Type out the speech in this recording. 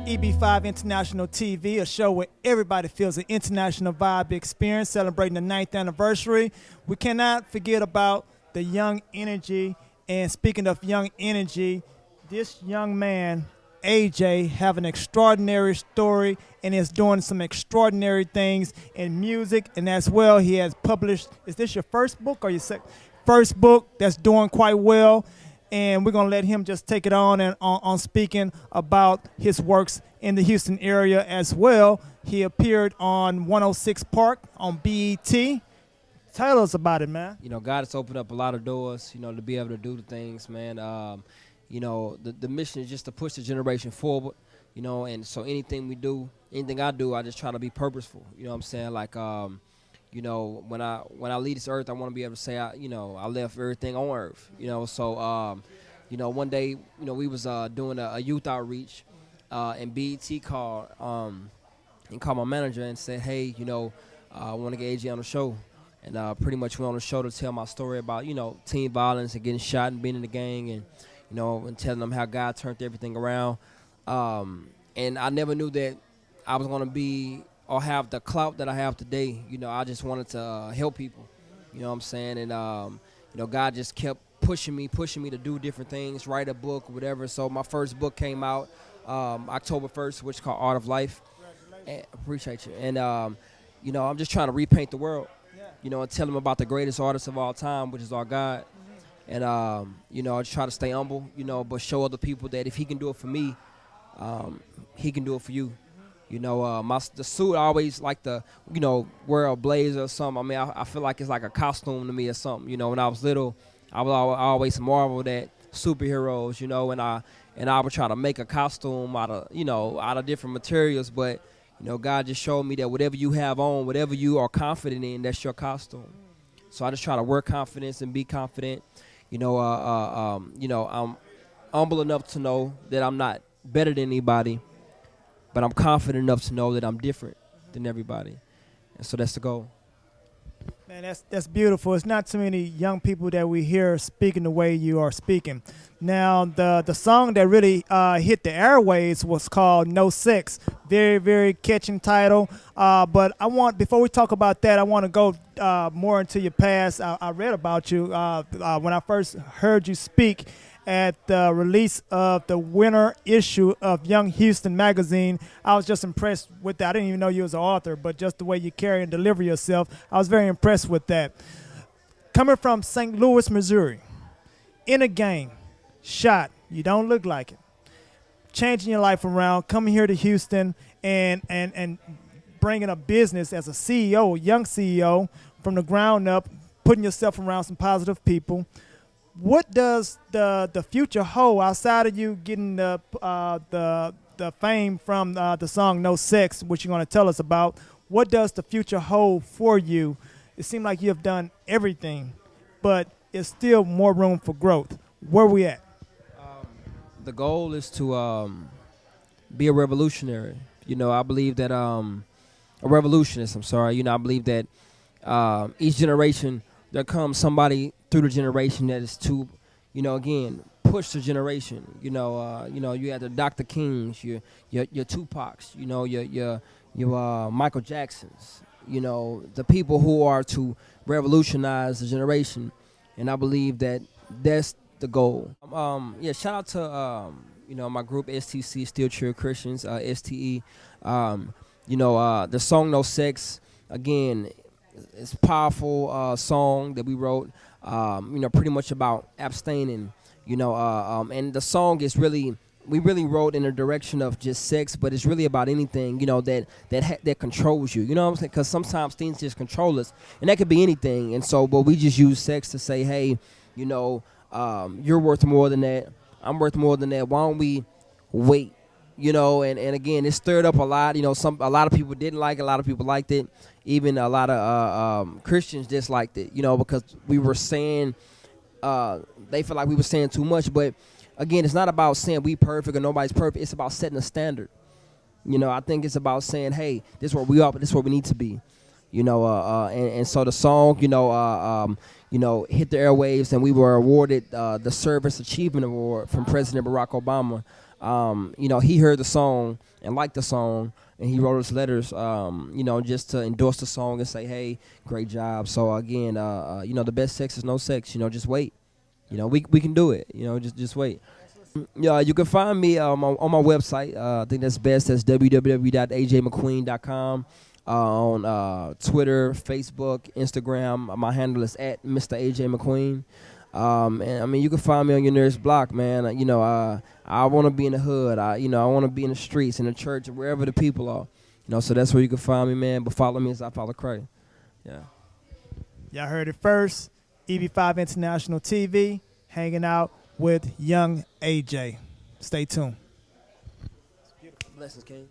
Eb5 International TV, a show where everybody feels an international vibe experience, celebrating the 9th anniversary. We cannot forget about the young energy. And speaking of young energy, this young man, AJ, have an extraordinary story and is doing some extraordinary things in music. And as well, he has published, is this your first book or your first book that's doing quite well? And we're going to let him just take it on and on speaking about his works in the Houston area as well. He appeared on 106 Park on BET. Tell us about it, man. You know, God has opened up a lot of doors, you know, to be able to do the things, man. You know, the mission is just to push the generation forward, you know, and so anything we do, anything I do, I just try to be purposeful. You know what I'm saying? Like, you know, when I leave this earth, I want to be able to say, I left everything on earth, you know. So, you know, one day, you know, we was doing a youth outreach, and BET called my manager and said, hey, you know, I want to get AJ on the show. And pretty much went on the show to tell my story about, you know, teen violence and getting shot and being in the gang and, you know, and telling them how God turned everything around. And I never knew that I was going to be or have the clout that I have today. You know, I just wanted to help people, you know what I'm saying? And, you know, God just kept pushing me to do different things, write a book, whatever. So my first book came out October 1st, which is called Art of Life. And, appreciate you. And, you know, I'm just trying to repaint the world, you know, and tell them about the greatest artist of all time, which is our God. And, you know, I just try to stay humble, you know, but show other people that if he can do it for me, he can do it for you. You know, the suit, I always like to, you know, wear a blazer or something. I mean, I feel like it's like a costume to me or something. You know, when I was little, I always marveled at superheroes, you know, and I would try to make a costume out of different materials. But, you know, God just showed me that whatever you have on, whatever you are confident in, that's your costume. So I just try to work confidence and be confident. You know, I'm humble enough to know that I'm not better than anybody, but I'm confident enough to know that I'm different than everybody. And so that's the goal. Man, that's beautiful. It's not too many young people that we hear speaking the way you are speaking. Now, the song that really hit the airwaves was called No Sex. Very, very catching title. But before we talk about that, I want to go more into your past. I read about you when I first heard you speak at the release of the winter issue of Young Houston magazine. I was just impressed with that. I didn't even know you was an author, but just the way you carry and deliver yourself, I was very impressed with that. Coming from St. Louis, Missouri, in a gang, shot, you don't look like it, changing your life around, coming here to Houston and bringing a business as a CEO, young CEO, from the ground up, putting yourself around some positive people. What does the future hold outside of you getting the fame from the song No Sex, which you're going to tell us about? What does the future hold for you? It seems like you have done everything, but it's still more room for growth. Where we at? The goal is to be a revolutionary. You know, I believe that a revolutionist, I'm sorry. You know, I believe that each generation there comes somebody through the generation that is to, you know, again, push the generation. You know, you have the Dr. Kings, your Tupacs, you know, your Michael Jacksons, you know, the people who are to revolutionize the generation, and I believe that that's the goal. Yeah, shout out to you know, my group STC, Still True Christians, STE. You know, the song No Sex, again, it's a powerful song that we wrote, you know, pretty much about abstaining, you know, and the song is we really wrote in the direction of just sex, but it's really about anything, you know, that controls you, you know what I'm saying? Because sometimes things just control us, and that could be anything. And so, but we just use sex to say, hey, you know, you're worth more than that. I'm worth more than that. Why don't we wait? You know, and again, it stirred up a lot. You know, a lot of people didn't like it. A lot of people liked it. Even a lot of Christians disliked it, you know, because we were saying, they feel like we were saying too much. But again, it's not about saying we perfect or nobody's perfect. It's about setting a standard. You know, I think it's about saying, hey, this is where we are, but this is where we need to be. You know, and so the song, you know, hit the airwaves, and we were awarded the Service Achievement Award from President Barack Obama. you know, he heard the song and liked the song, and he wrote us letters, you know, just to endorse the song and say, hey, great job. So again, you know, the best sex is no sex. You know, just wait. You know, we can do it. You know, just wait. Yeah, you can find me on my website. I think that's best. That's www.ajmcqueen.com. On Twitter, Facebook, Instagram. My handle is at Mr. AJ McQueen. And I mean, you can find me on your nearest block, man. You know, I want to be in the hood. You know, I want to be in the streets, in the church, wherever the people are. You know, so that's where you can find me, man. But follow me as I follow Cray. Yeah. Y'all heard it first. Eb5 International TV, hanging out with young AJ. Stay tuned. Blessings, King.